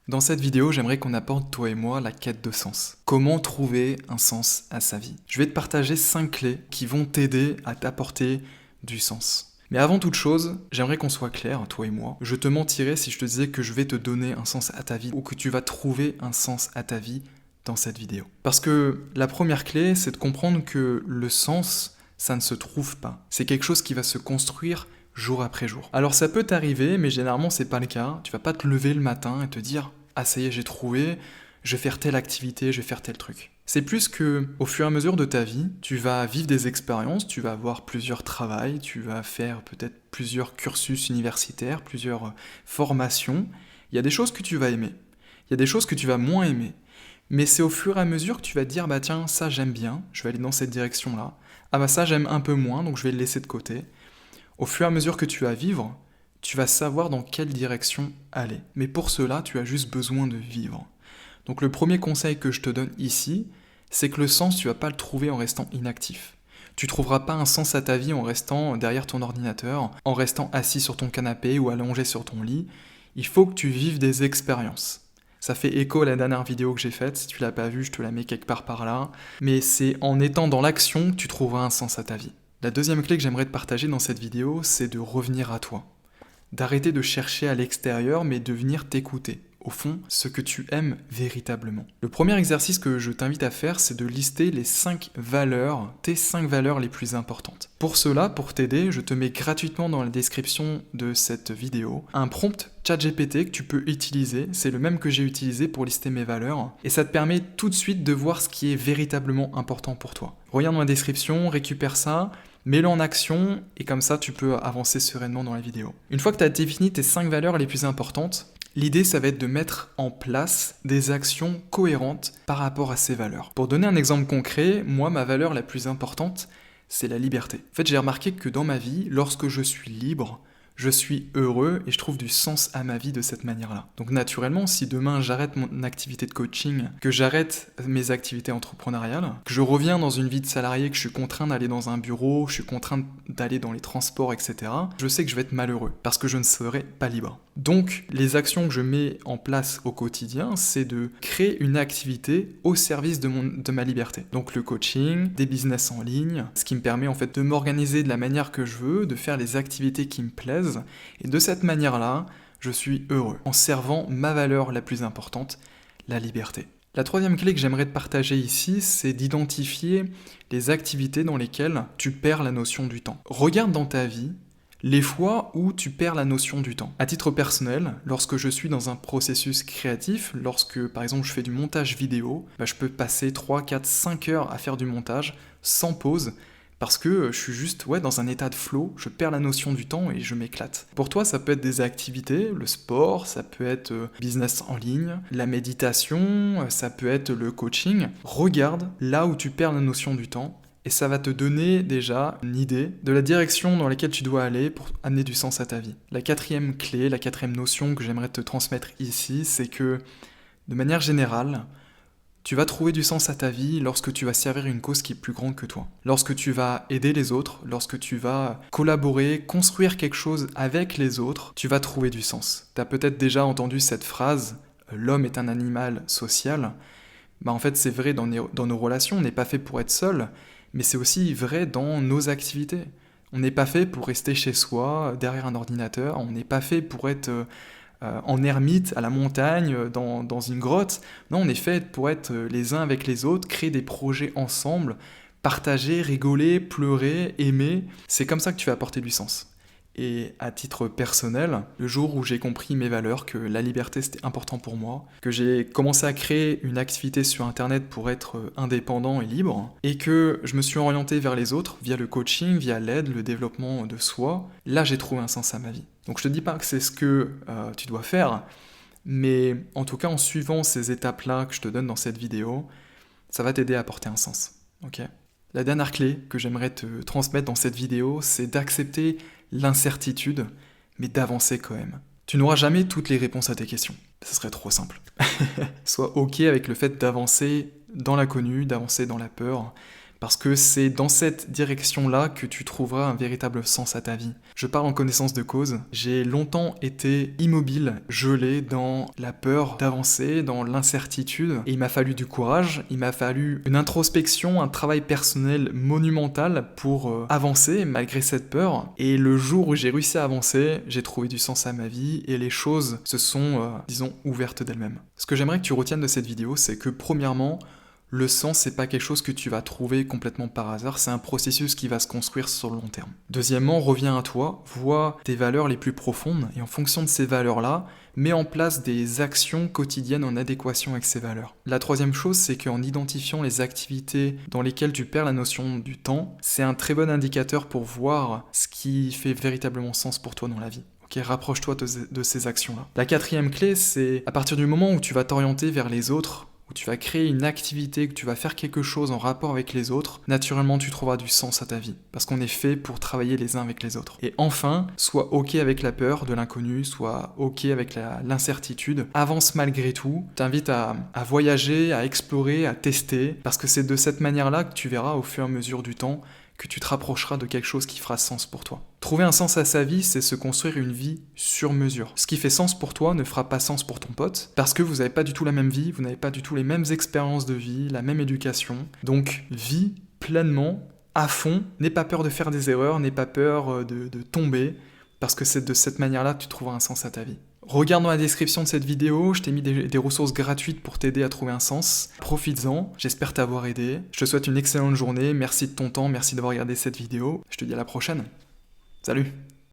Dans cette vidéo, j'aimerais qu'on apporte, toi et moi, la quête de sens. Comment trouver un sens à sa vie? Je vais te partager 5 clés qui vont t'aider à t'apporter du sens. Mais avant toute chose, j'aimerais qu'on soit clair, toi et moi. Je te mentirais si je te disais que je vais te donner un sens à ta vie ou que tu vas trouver un sens à ta vie dans cette vidéo. Parce que la première clé, c'est de comprendre que le sens, ça ne se trouve pas. C'est quelque chose qui va se construire jour après jour. Alors ça peut t'arriver, mais généralement c'est pas le cas. Tu vas pas te lever le matin et te dire « Ah ça y est, j'ai trouvé, je vais faire telle activité, je vais faire tel truc ». C'est plus que, au fur et à mesure de ta vie, tu vas vivre des expériences, tu vas avoir plusieurs travails, tu vas faire peut-être plusieurs cursus universitaires, plusieurs formations. Il y a des choses que tu vas aimer, il y a des choses que tu vas moins aimer. Mais c'est au fur et à mesure que tu vas te dire « Bah tiens, ça j'aime bien, je vais aller dans cette direction-là. Ah bah ça j'aime un peu moins, donc je vais le laisser de côté. » Au fur et à mesure que tu vas vivre, tu vas savoir dans quelle direction aller. Mais pour cela, tu as juste besoin de vivre. Donc le premier conseil que je te donne ici, c'est que le sens, tu vas pas le trouver en restant inactif. Tu trouveras pas un sens à ta vie en restant derrière ton ordinateur, en restant assis sur ton canapé ou allongé sur ton lit. Il faut que tu vives des expériences. Ça fait écho à la dernière vidéo que j'ai faite, si tu l'as pas vue, je te la mets quelque part par là. Mais c'est en étant dans l'action que tu trouveras un sens à ta vie. La deuxième clé que j'aimerais te partager dans cette vidéo, c'est de revenir à toi. D'arrêter de chercher à l'extérieur, mais de venir t'écouter. Au fond, ce que tu aimes véritablement. Le premier exercice que je t'invite à faire, c'est de lister les 5 valeurs, tes 5 valeurs les plus importantes. Pour cela, pour t'aider, je te mets gratuitement dans la description de cette vidéo un prompt ChatGPT que tu peux utiliser. C'est le même que j'ai utilisé pour lister mes valeurs. Et ça te permet tout de suite de voir ce qui est véritablement important pour toi. Regarde dans la description, récupère ça, mets-le en action et comme ça tu peux avancer sereinement dans la vidéo. Une fois que tu as défini tes 5 valeurs les plus importantes, l'idée ça va être de mettre en place des actions cohérentes par rapport à ces valeurs. Pour donner un exemple concret, moi ma valeur la plus importante, c'est la liberté. En fait j'ai remarqué que dans ma vie, lorsque je suis libre, je suis heureux et je trouve du sens à ma vie de cette manière-là. Donc naturellement, si demain j'arrête mon activité de coaching, que j'arrête mes activités entrepreneuriales, que je reviens dans une vie de salarié, que je suis contraint d'aller dans un bureau, je suis contraint d'aller dans les transports, etc., je sais que je vais être malheureux parce que je ne serai pas libre. Donc les actions que je mets en place au quotidien, c'est de créer une activité au service de ma liberté. Donc le coaching, des business en ligne, ce qui me permet en fait de m'organiser de la manière que je veux, de faire les activités qui me plaisent, et de cette manière-là, je suis heureux, en servant ma valeur la plus importante, la liberté. La troisième clé que j'aimerais te partager ici, c'est d'identifier les activités dans lesquelles tu perds la notion du temps. Regarde dans ta vie les fois où tu perds la notion du temps. À titre personnel, lorsque je suis dans un processus créatif, lorsque par exemple je fais du montage vidéo, je peux passer 3, 4, 5 heures à faire du montage sans pause, parce que je suis juste dans un état de flow, je perds la notion du temps et je m'éclate. Pour toi, ça peut être des activités, le sport, ça peut être business en ligne, la méditation, ça peut être le coaching. Regarde là où tu perds la notion du temps et ça va te donner déjà une idée de la direction dans laquelle tu dois aller pour amener du sens à ta vie. La quatrième clé, la quatrième notion que j'aimerais te transmettre ici, c'est que de manière générale, tu vas trouver du sens à ta vie lorsque tu vas servir une cause qui est plus grande que toi. Lorsque tu vas aider les autres, lorsque tu vas collaborer, construire quelque chose avec les autres, tu vas trouver du sens. Tu as peut-être déjà entendu cette phrase « l'homme est un animal social ». En fait, c'est vrai dans nos relations, on n'est pas fait pour être seul, mais c'est aussi vrai dans nos activités. On n'est pas fait pour rester chez soi, derrière un ordinateur, on n'est pas fait pour être en ermite, à la montagne, dans une grotte. Non, on est fait pour être les uns avec les autres, créer des projets ensemble, partager, rigoler, pleurer, aimer. C'est comme ça que tu vas apporter du sens. Et à titre personnel, le jour où j'ai compris mes valeurs, que la liberté c'était important pour moi, que j'ai commencé à créer une activité sur internet pour être indépendant et libre, et que je me suis orienté vers les autres via le coaching, via l'aide, le développement de soi, là j'ai trouvé un sens à ma vie. Donc je te dis pas que c'est ce que tu dois faire, mais en tout cas en suivant ces étapes-là que je te donne dans cette vidéo, ça va t'aider à apporter un sens. Ok ? La dernière clé que j'aimerais te transmettre dans cette vidéo, c'est d'accepter l'incertitude, mais d'avancer quand même. Tu n'auras jamais toutes les réponses à tes questions. Ce serait trop simple. Sois ok avec le fait d'avancer dans l'inconnu, d'avancer dans la peur, Parce que c'est dans cette direction-là que tu trouveras un véritable sens à ta vie. Je parle en connaissance de cause. J'ai longtemps été immobile, gelé dans la peur d'avancer, dans l'incertitude. Et il m'a fallu du courage, il m'a fallu une introspection, un travail personnel monumental pour avancer malgré cette peur. Et le jour où j'ai réussi à avancer, j'ai trouvé du sens à ma vie et les choses se sont, disons, ouvertes d'elles-mêmes. Ce que j'aimerais que tu retiennes de cette vidéo, c'est que premièrement, le sens, c'est pas quelque chose que tu vas trouver complètement par hasard, c'est un processus qui va se construire sur le long terme. Deuxièmement, reviens à toi, vois tes valeurs les plus profondes et en fonction de ces valeurs-là, mets en place des actions quotidiennes en adéquation avec ces valeurs. La troisième chose, c'est qu'en identifiant les activités dans lesquelles tu perds la notion du temps, c'est un très bon indicateur pour voir ce qui fait véritablement sens pour toi dans la vie. Ok, rapproche-toi de ces actions-là. La quatrième clé, c'est à partir du moment où tu vas t'orienter vers les autres, où tu vas créer une activité, que tu vas faire quelque chose en rapport avec les autres, naturellement tu trouveras du sens à ta vie. Parce qu'on est fait pour travailler les uns avec les autres. Et enfin, sois ok avec la peur de l'inconnu, sois ok avec l'incertitude. Avance malgré tout. Je t'invite à voyager, à explorer, à tester. Parce que c'est de cette manière-là que tu verras au fur et à mesure du temps que tu te rapprocheras de quelque chose qui fera sens pour toi. Trouver un sens à sa vie, c'est se construire une vie sur mesure. Ce qui fait sens pour toi ne fera pas sens pour ton pote, parce que vous n'avez pas du tout la même vie, vous n'avez pas du tout les mêmes expériences de vie, la même éducation. Donc, vis pleinement, à fond, n'aie pas peur de faire des erreurs, n'aie pas peur de tomber, parce que c'est de cette manière-là que tu trouveras un sens à ta vie. Regarde dans la description de cette vidéo, je t'ai mis des ressources gratuites pour t'aider à trouver un sens. Profites-en, j'espère t'avoir aidé. Je te souhaite une excellente journée, merci de ton temps, merci d'avoir regardé cette vidéo. Je te dis à la prochaine. Salut!